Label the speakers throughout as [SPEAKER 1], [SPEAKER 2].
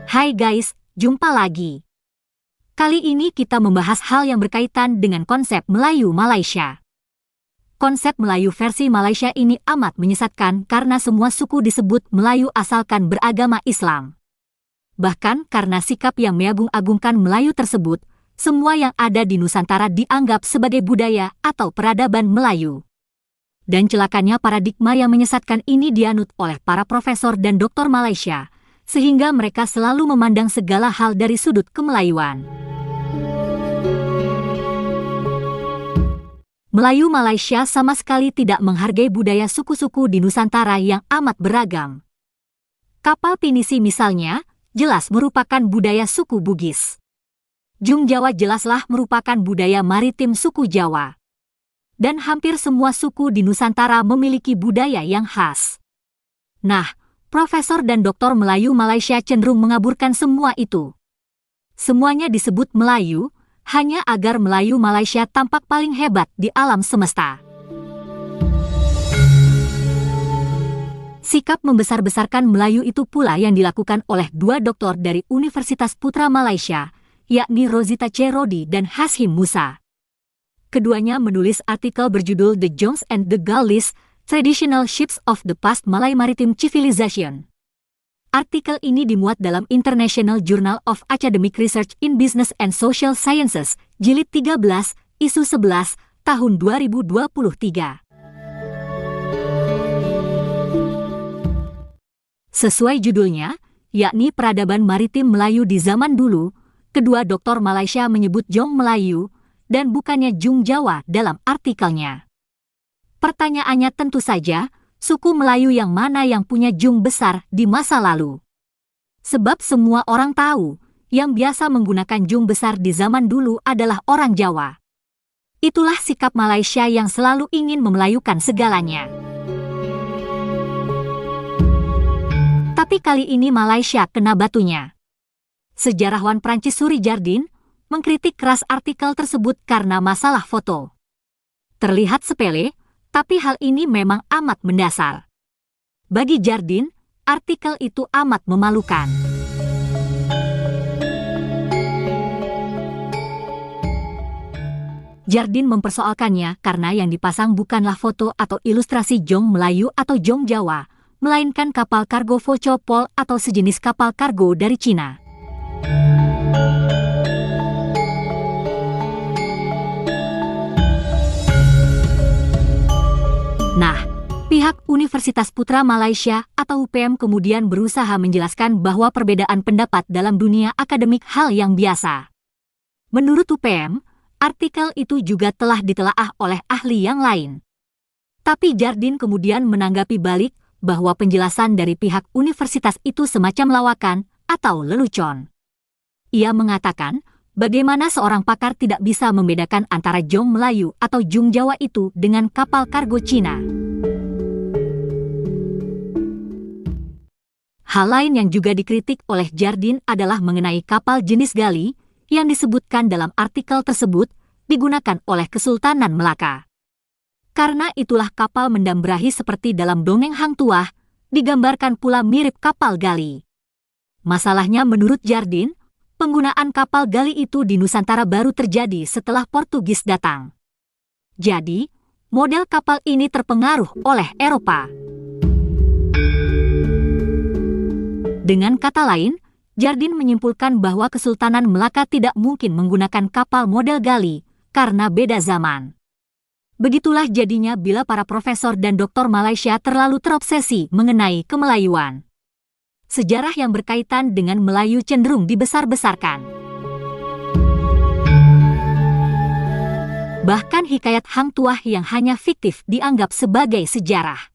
[SPEAKER 1] Hai guys, jumpa lagi. Kali ini kita membahas hal yang berkaitan dengan konsep Melayu Malaysia. Konsep Melayu versi Malaysia ini amat menyesatkan karena semua suku disebut Melayu asalkan beragama Islam. Bahkan karena sikap yang mengagung-agungkan Melayu tersebut, semua yang ada di Nusantara dianggap sebagai budaya atau peradaban Melayu. Dan celakanya paradigma yang menyesatkan ini dianut oleh para profesor dan doktor Malaysia, sehingga mereka selalu memandang segala hal dari sudut kemelayuan. Melayu Malaysia sama sekali tidak menghargai budaya suku-suku di Nusantara yang amat beragam. Kapal pinisi misalnya, jelas merupakan budaya suku Bugis. Jung Jawa jelaslah merupakan budaya maritim suku Jawa. Dan hampir semua suku di Nusantara memiliki budaya yang khas. Nah, profesor dan doktor Melayu Malaysia cenderung mengaburkan semua itu. Semuanya disebut Melayu, hanya agar Melayu Malaysia tampak paling hebat di alam semesta. Sikap membesar-besarkan Melayu itu pula yang dilakukan oleh dua doktor dari Universitas Putra Malaysia, yakni Rosita C. Rodi dan Hashim Musa. Keduanya menulis artikel berjudul The Jongs and the Gallis, Traditional Ships of the Past Malay Maritime Civilization. Artikel ini dimuat dalam International Journal of Academic Research in Business and Social Sciences, Jilid 13, Isu 11, tahun 2023. Sesuai judulnya, yakni Peradaban Maritim Melayu di Zaman Dulu, kedua doktor Malaysia menyebut Jong Melayu, dan bukannya Jung Jawa dalam artikelnya. Pertanyaannya tentu saja, suku Melayu yang mana yang punya jung besar di masa lalu? Sebab semua orang tahu, yang biasa menggunakan jung besar di zaman dulu adalah orang Jawa. Itulah sikap Malaysia yang selalu ingin memelayukan segalanya. Tapi kali ini Malaysia kena batunya. Sejarawan Prancis Suri Jardin mengkritik keras artikel tersebut karena masalah foto. Terlihat sepele, tapi hal ini memang amat mendasar. Bagi Jardin, artikel itu amat memalukan. Jardin mempersoalkannya karena yang dipasang bukanlah foto atau ilustrasi Jong Melayu atau Jong Jawa, melainkan kapal kargo Vocopol atau sejenis kapal kargo dari Cina. Nah, pihak Universitas Putra Malaysia atau UPM kemudian berusaha menjelaskan bahwa perbedaan pendapat dalam dunia akademik hal yang biasa. Menurut UPM, artikel itu juga telah ditelaah oleh ahli yang lain. Tapi Jardin kemudian menanggapi balik bahwa penjelasan dari pihak universitas itu semacam lawakan atau lelucon. Ia mengatakan, bagaimana seorang pakar tidak bisa membedakan antara Jong Melayu atau Jung Jawa itu dengan kapal kargo Cina? Hal lain yang juga dikritik oleh Jardin adalah mengenai kapal jenis gali yang disebutkan dalam artikel tersebut digunakan oleh Kesultanan Melaka. Karena itulah kapal mendamberahi seperti dalam dongeng Hang Tuah, digambarkan pula mirip kapal gali. Masalahnya menurut Jardin, penggunaan kapal gali itu di Nusantara baru terjadi setelah Portugis datang. Jadi, model kapal ini terpengaruh oleh Eropa. Dengan kata lain, Jardin menyimpulkan bahwa Kesultanan Melaka tidak mungkin menggunakan kapal model gali karena beda zaman. Begitulah jadinya bila para profesor dan doktor Malaysia terlalu terobsesi mengenai kemelayuan. Sejarah yang berkaitan dengan Melayu cenderung dibesar-besarkan. Bahkan hikayat Hang Tuah yang hanya fiktif dianggap sebagai sejarah.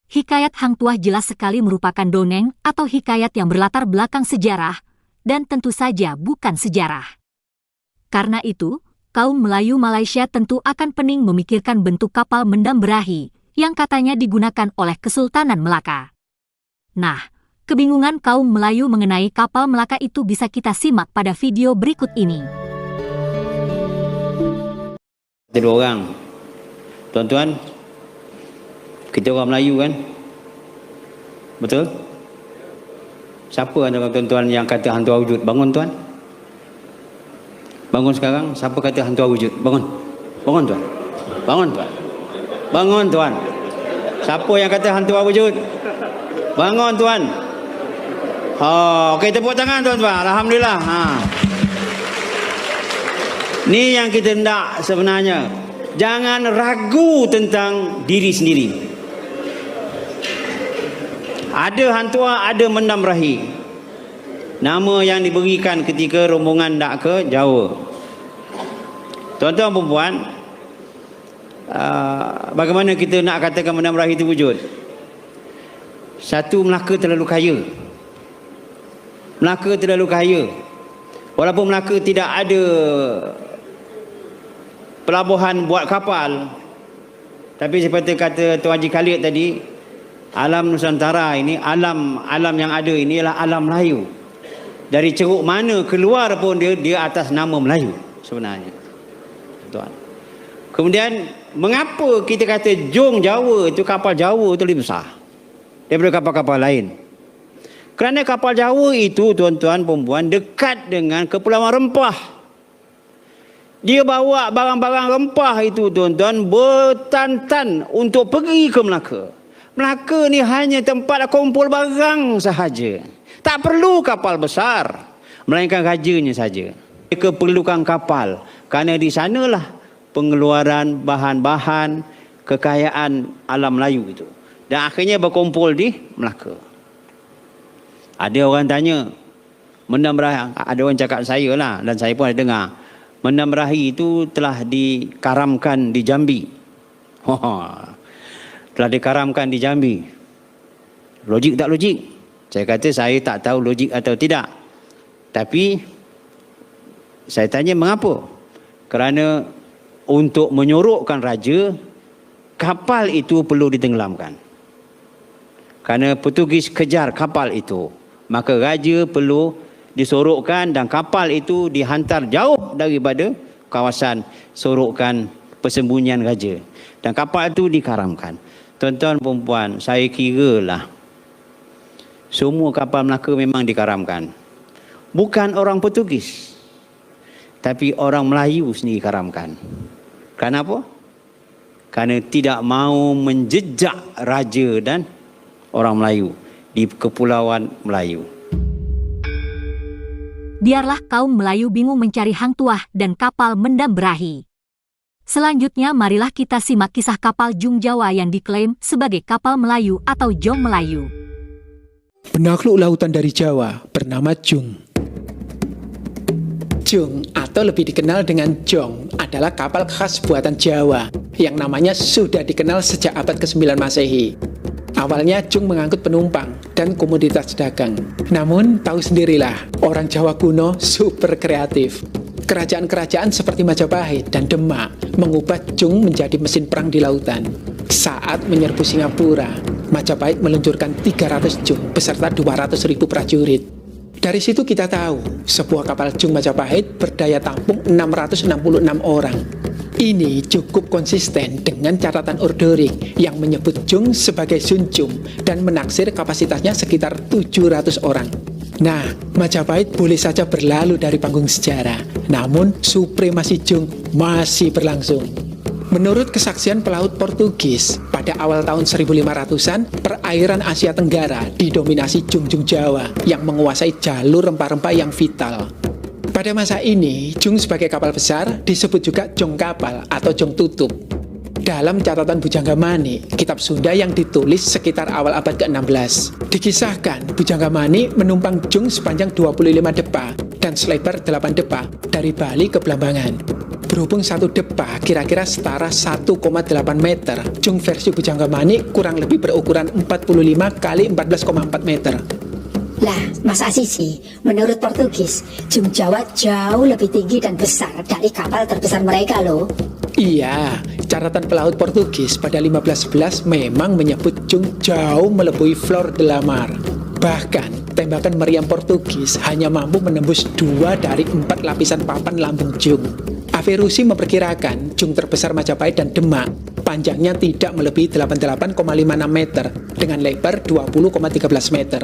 [SPEAKER 1] Hikayat Hang Tuah jelas sekali merupakan dongeng atau hikayat yang berlatar belakang sejarah, dan tentu saja bukan sejarah. Karena itu, kaum Melayu Malaysia tentu akan pening memikirkan bentuk kapal mendamberahi yang katanya digunakan oleh Kesultanan Melaka. Nah, kebingungan kaum Melayu mengenai kapal Melaka itu bisa kita simak pada video berikut ini.
[SPEAKER 2] Ada dua orang. Tuan-tuan, kita orang Melayu kan? Betul? Siapa antara tuan-tuan yang kata hantu wujud? Bangun tuan. Bangun sekarang. Siapa kata hantu wujud? Bangun. Bangun tuan. Bangun tuan. Bangun tuan. Siapa yang kata hantu wujud? Bangun tuan. Oh, okey, tepuk tangan tuan-tuan. Alhamdulillah. Ni yang kita hendak sebenarnya. Jangan ragu tentang diri sendiri. Ada hantua, ada mendam rahi. Nama yang diberikan ketika rombongan nak ke Jawa. Tuan-tuan perempuan, bagaimana kita nak katakan mendam rahi itu wujud? Satu, Melaka terlalu kaya. Melaka terlalu kaya. Walaupun Melaka tidak ada pelabuhan buat kapal, tapi seperti kata Tuan Haji Khalid tadi, alam Nusantara ini, alam yang ada ini ialah alam Melayu. Dari ceruk mana keluar pun dia atas nama Melayu sebenarnya. Tuan. Kemudian mengapa kita kata Jong Jawa itu, kapal Jawa itu lebih besar daripada kapal-kapal lain? Kerana kapal Jawa itu, tuan-tuan perempuan, dekat dengan Kepulauan Rempah. Dia bawa barang-barang rempah itu, tuan-tuan, bertantan untuk pergi ke Melaka. Melaka ni hanya tempat kumpul barang sahaja. Tak perlu kapal besar, melainkan rajanya saja. Mereka perlukan kapal, kerana di sanalah pengeluaran bahan-bahan kekayaan alam Melayu itu. Dan akhirnya berkumpul di Melaka. Ada orang tanya, mendam rahi, ada orang cakap saya lah, dan saya pun ada dengar, mendam rahi itu telah dikaramkan di Jambi. Telah dikaramkan di Jambi. Logik tak logik? Saya kata saya tak tahu logik atau tidak. Tapi saya tanya mengapa? Kerana untuk menyorokkan raja, kapal itu perlu ditenggelamkan. Kerana Portugis kejar kapal itu, maka raja perlu disorokkan dan kapal itu dihantar jauh daripada kawasan sorokan persembunyian raja. Dan kapal itu dikaramkan. Tuan-tuan perempuan, saya kiralah semua kapal Melaka memang dikaramkan. Bukan orang Portugis, tapi orang Melayu sendiri karamkan. Kenapa? Kerana tidak mahu menjejak raja dan orang Melayu di Kepulauan Melayu.
[SPEAKER 1] Biarlah kaum Melayu bingung mencari hang tuah dan kapal mendam berahi. Selanjutnya marilah kita simak kisah kapal Jung Jawa yang diklaim sebagai kapal Melayu atau Jong Melayu.
[SPEAKER 3] Penakluk lautan dari Jawa bernama Jung. Jung atau lebih dikenal dengan Jong adalah kapal khas buatan Jawa yang namanya sudah dikenal sejak abad ke-9 Masehi. Awalnya Jung mengangkut penumpang dan komoditas dagang. Namun tahu sendirilah, orang Jawa kuno super kreatif. Kerajaan-kerajaan seperti Majapahit dan Demak mengubah Jung menjadi mesin perang di lautan. Saat menyerbu Singapura, Majapahit meluncurkan 300 Jung beserta 200.000 prajurit. Dari situ kita tahu, sebuah kapal Jung Majapahit berdaya tampung 666 orang. Ini cukup konsisten dengan catatan Ordorik yang menyebut Jung sebagai Sun Jung dan menaksir kapasitasnya sekitar 700 orang. Nah, Majapahit boleh saja berlalu dari panggung sejarah, namun supremasi Jung masih berlangsung. Menurut kesaksian pelaut Portugis, pada awal tahun 1500-an, perairan Asia Tenggara didominasi Jung-Jung Jawa yang menguasai jalur rempah-rempah yang vital. Pada masa ini, Jung sebagai kapal besar disebut juga Jong Kapal atau Jong Tutup. Dalam catatan Bujangga Manik, kitab Sunda yang ditulis sekitar awal abad ke-16, dikisahkan Bujangga Manik menumpang Jung sepanjang 25 depa dan selebar 8 depa dari Bali ke Blambangan. Berhubung satu depa kira-kira setara 1,8 meter, Jung versi Bujangga Manik kurang lebih berukuran 45 kali 14,4 meter.
[SPEAKER 4] Lah, Mas Asisi, menurut Portugis, Jung Jawa jauh lebih tinggi dan besar dari kapal terbesar mereka loh.
[SPEAKER 3] Iya, catatan pelaut Portugis pada 1511 memang menyebut Jung jauh melebihi Flor de la Mar. Bahkan, tembakan meriam Portugis hanya mampu menembus 2 dari 4 lapisan papan lambung Jung. Averroesi memperkirakan jung terbesar Majapahit dan Demak panjangnya tidak melebihi 88,56 meter dengan lebar 20,13 meter.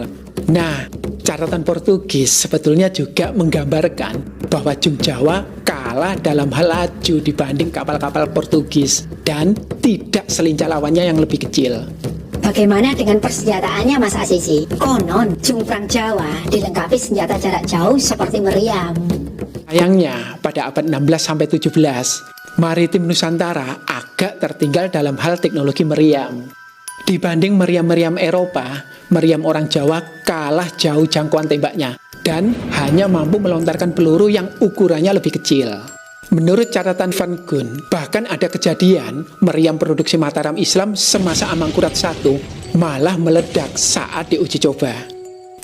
[SPEAKER 3] Nah, catatan Portugis sebetulnya juga menggambarkan bahwa jung Jawa kalah dalam hal laju dibanding kapal-kapal Portugis dan tidak selincah lawannya yang lebih kecil.
[SPEAKER 4] Bagaimana dengan persenjataannya Mas Asisi? Konon, jung perang Jawa dilengkapi senjata jarak jauh seperti meriam.
[SPEAKER 3] Sayangnya, pada abad 16-17, maritim Nusantara agak tertinggal dalam hal teknologi meriam. Dibanding meriam-meriam Eropa, meriam orang Jawa kalah jauh jangkauan tembaknya dan hanya mampu melontarkan peluru yang ukurannya lebih kecil. Menurut catatan Van Gun, bahkan ada kejadian meriam produksi Mataram Islam semasa Amangkurat I malah meledak saat diuji coba.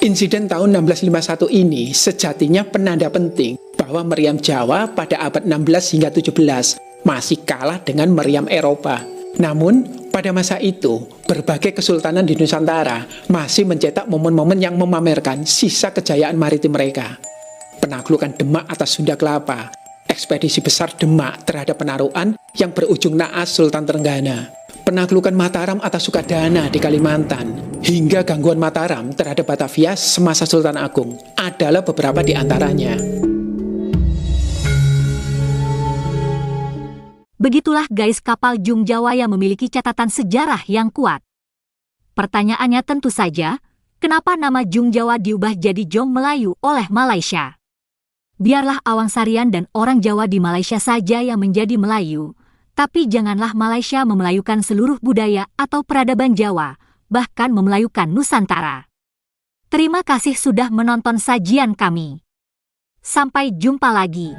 [SPEAKER 3] Insiden tahun 1651 ini sejatinya penanda penting bahwa meriam Jawa pada abad 16 hingga 17 masih kalah dengan meriam Eropa. Namun, pada masa itu, berbagai kesultanan di Nusantara masih mencetak momen-momen yang memamerkan sisa kejayaan maritim mereka. Penaklukan Demak atas Sunda Kelapa, ekspedisi besar Demak terhadap Penaruan yang berujung naas Sultan Trenggana, penaklukan Mataram atas Sukadana di Kalimantan, hingga gangguan Mataram terhadap Batavia semasa Sultan Agung adalah beberapa di antaranya.
[SPEAKER 1] Begitulah guys kapal Jung Jawa yang memiliki catatan sejarah yang kuat. Pertanyaannya tentu saja, kenapa nama Jung Jawa diubah jadi Jong Melayu oleh Malaysia? Biarlah Awang Sarian dan orang Jawa di Malaysia saja yang menjadi Melayu, tapi janganlah Malaysia memelayukan seluruh budaya atau peradaban Jawa, bahkan memelayukan Nusantara. Terima kasih sudah menonton sajian kami. Sampai jumpa lagi.